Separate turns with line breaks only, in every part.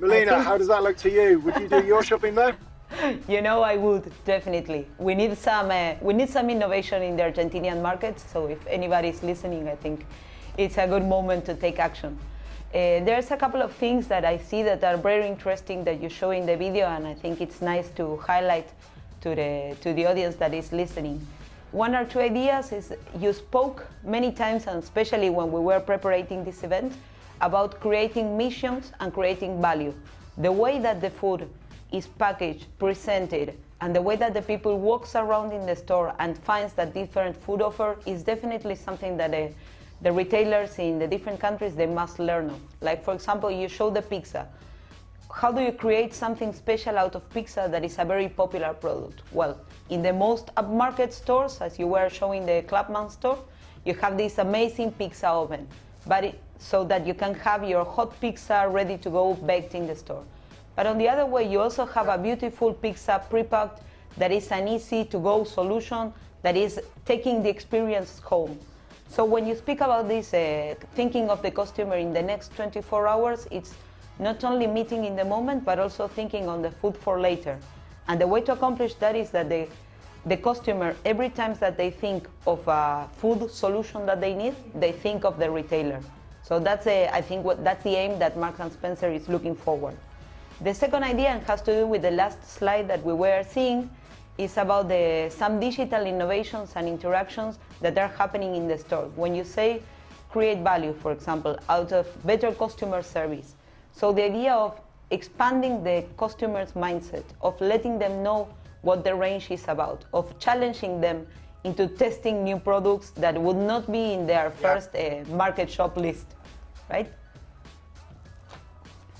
Melina, how does that look to you? Would you do your shopping there?
You know, I would definitely. We need some innovation in the Argentinian market. So if anybody is listening, I think it's a good moment to take action. There's a couple of things that I see that are very interesting that you show in the video, and I think it's nice to highlight to the audience that is listening. One or two ideas is you spoke many times, and especially when we were preparing this event, about creating missions and creating value. The way that the food is packaged, presented, and the way that the people walks around in the store and finds that different food offer is definitely something that the retailers in the different countries, they must learn of. Like, for example, you show the pizza. How do you create something special out of pizza that is a very popular product? Well, in the most upmarket stores, as you were showing the Clubman store, you have this amazing pizza oven, so that you can have your hot pizza ready to go baked in the store. But on the other way, you also have a beautiful pizza pre-packed that is an easy-to-go solution that is taking the experience home. So when you speak about this, thinking of the customer in the next 24 hours, it's not only meeting in the moment, but also thinking on the food for later. And the way to accomplish that is that the customer, every time that they think of a food solution that they need, they think of the retailer. So that's I think that's the aim that Marks & Spencer is looking forward. The second idea, and has to do with the last slide that we were seeing, is about some digital innovations and interactions that are happening in the store. When you say create value, for example, out of better customer service. So the idea of expanding the customer's mindset, of letting them know what the range is about, of challenging them into testing new products that would not be in their first market shop list, right?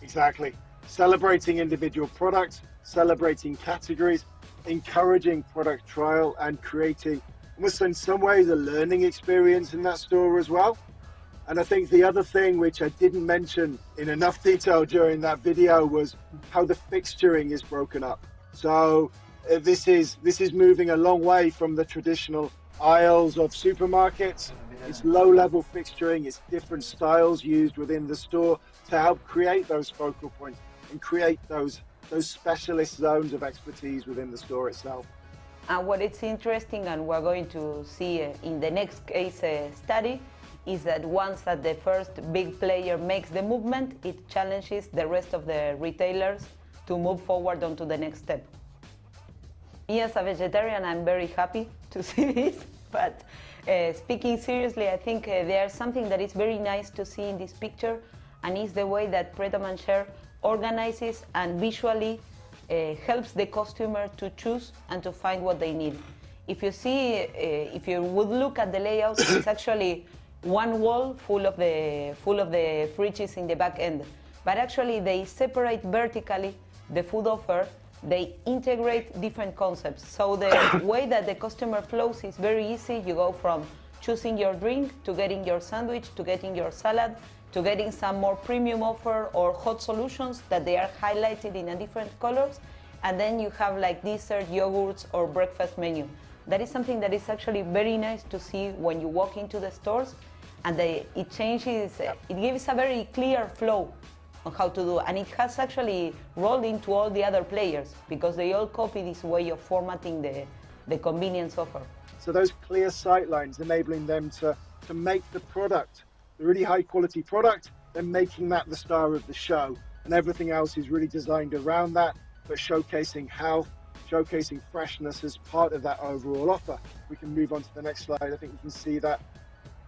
Exactly. Celebrating individual products, celebrating categories, encouraging product trial, and creating almost in some ways a learning experience in that store as well. And I think the other thing which I didn't mention in enough detail during that video was how the fixturing is broken up. So this is moving a long way from the traditional aisles of supermarkets. It's low-level fixturing, it's different styles used within the store to help create those focal points and create those specialist zones of expertise within the store itself.
And what is interesting, and we're going to see in the next case study, is that once that the first big player makes the movement, it challenges the rest of the retailers to move forward onto the next step. Me as a vegetarian, I'm very happy to see this, but speaking seriously, I think there's something that is very nice to see in this picture, and is the way that Pret a Manger organizes and visually helps the customer to choose and to find what they need. If you see, if you would look at the layout, it's actually one wall full of the fridges in the back end. But actually they separate vertically the food offer, they integrate different concepts. So the way that the customer flows is very easy. You go from choosing your drink, to getting your sandwich, to getting your salad, to getting some more premium offer or hot solutions that they are highlighted in a different colors. And then you have like dessert, yogurts, or breakfast menu. That is something that is actually very nice to see when you walk into the stores, and it changes, it gives a very clear flow on how to do, and it has actually rolled into all the other players because they all copy this way of formatting the convenience offer.
So those clear sight lines enabling them to make the product, the really high quality product, then making that the star of the show, and everything else is really designed around that, but showcasing health, showcasing freshness as part of that overall offer. We can move on to the next slide. I think we can see that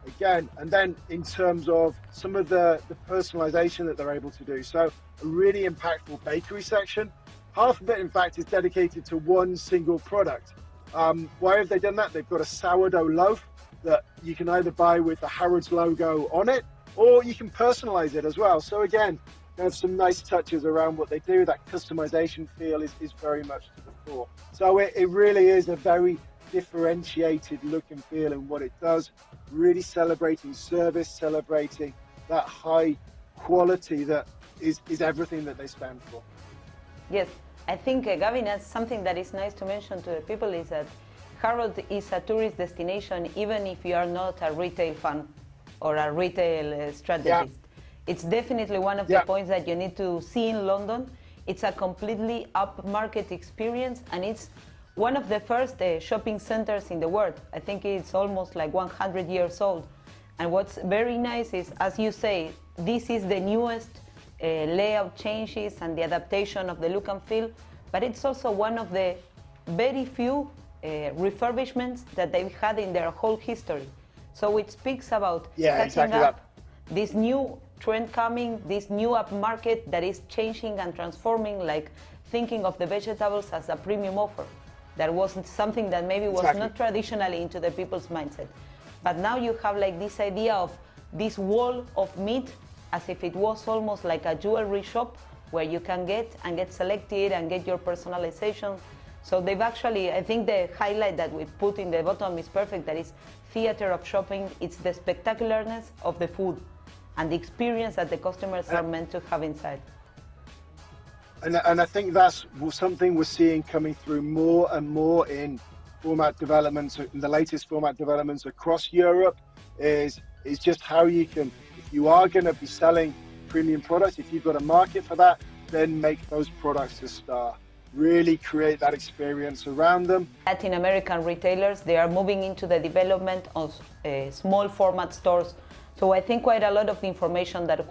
again. And then in terms of some of the personalization that they're able to do. So a really impactful bakery section. Half of it, in fact, is dedicated to one single product. Why have they done that? They've got a sourdough loaf that you can either buy with the Harrods logo on it, or you can personalize it as well. So again, there's some nice touches around what they do. That customization feel is very much to the fore. So it really is a very differentiated look and feel in what it does, really celebrating service, celebrating that high quality that is everything that they stand for.
Yes, I think, Gavin, that's something that is nice to mention to the people is that Harrods is a tourist destination, even if you are not a retail fan or a retail strategist. It's definitely one of the points that you need to see in London. It's a completely upmarket experience, and it's one of the first shopping centers in the world. I think it's almost like 100 years old. And what's very nice is, as you say, this is the newest layout changes and the adaptation of the look and feel, but it's also one of the very few refurbishments that they've had in their whole history. So it speaks about catching up this new trend coming, this new upmarket that is changing and transforming, like thinking of the vegetables as a premium offer. That wasn't something that maybe was not traditionally into the people's mindset. But now you have like this idea of this wall of meat as if it was almost like a jewelry shop where you can get selected and get your personalization. So they've actually, I think the highlight that we put in the bottom is perfect, that is theater of shopping. It's the spectacularness of the food and the experience that the customers are meant to have inside.
And I think that's something we're seeing coming through more and more in format developments, in the latest format developments across Europe, is just how you can, if you are going to be selling premium products, if you've got a market for that, then make those products a star. Really create that experience around them.
Latin American retailers, they are moving into the development of small format stores. So I think quite a lot of the information that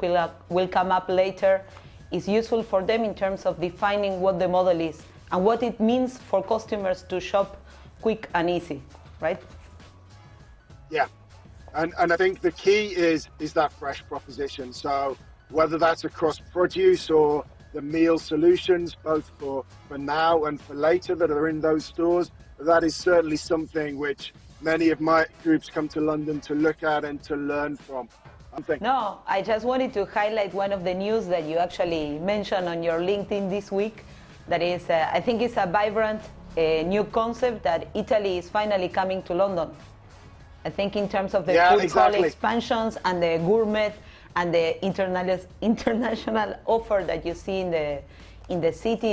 will come up later is useful for them in terms of defining what the model is and what it means for customers to shop quick and easy, right?
Yeah, and I think the key is that fresh proposition. So whether that's across produce or the meal solutions, both for now and for later that are in those stores, that is certainly something which many of my groups come to London to look at and to learn from.
No, I just wanted to highlight one of the news that you actually mentioned on your LinkedIn this week. That is, I think it's a vibrant new concept that Italy is finally coming to London. I think in terms of the food hall expansions and the gourmet and the international offer that you see in the city,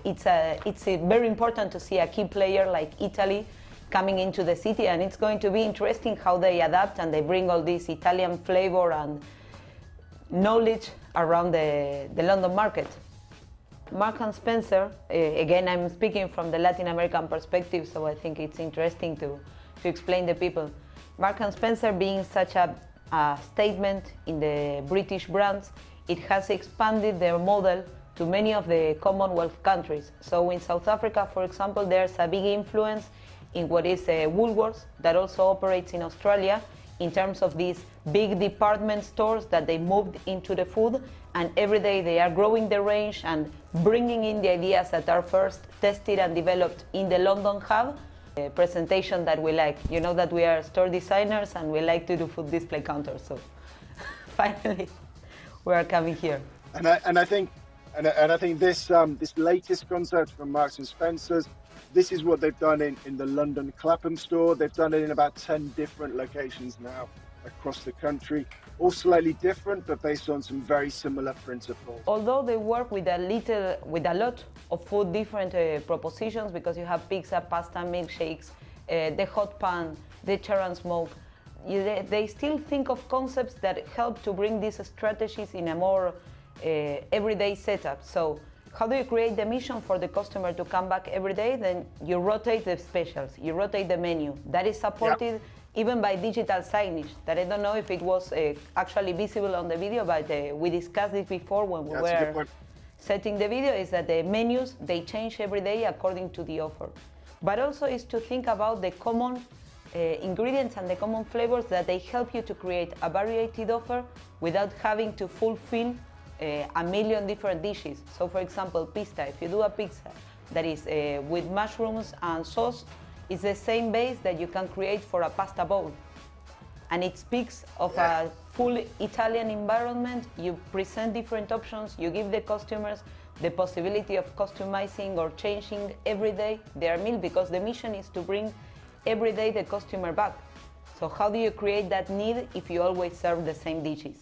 it's very important to see a key player like Italy coming into the city, and it's going to be interesting how they adapt and they bring all this Italian flavor and knowledge around the London market. Mark and Spencer, again, I'm speaking from the Latin American perspective, so I think it's interesting to explain the people. Mark and Spencer being such a statement in the British brands, it has expanded their model to many of the Commonwealth countries. So in South Africa, for example, there's a big influence in what is Woolworths that also operates in Australia in terms of these big department stores that they moved into the food, and every day they are growing the range and bringing in the ideas that are first tested and developed in the London hub. A presentation that we like. You know that we are store designers and we like to do food display counters, so finally we are coming here.
And I think this latest concept from Marks and Spencer's, this is what they've done in the London Clapham store. They've done it in about 10 different locations now across the country, all slightly different, but based on some very similar principles.
Although they work with a lot of food different propositions, because you have pizza, pasta, milkshakes, the hot pan, the char and smoke, they still think of concepts that help to bring these strategies in a more everyday setup. So how do you create the mission for the customer to come back every day? Then you rotate the specials, you rotate the menu. That is supported even by digital signage, that I don't know if it was actually visible on the video, but we discussed this before when we were setting the video, is that the menus, they change every day according to the offer. But also is to think about the common ingredients and the common flavors that they help you to create a varied offer without having to fulfill a million different dishes. So for example, pizza, if you do a pizza that is with mushrooms and sauce, it's the same base that you can create for a pasta bowl. And it speaks of a full Italian environment. You present different options, you give the customers the possibility of customizing or changing every day their meal, because the mission is to bring every day the customer back. So how do you create that need if you always serve the same dishes?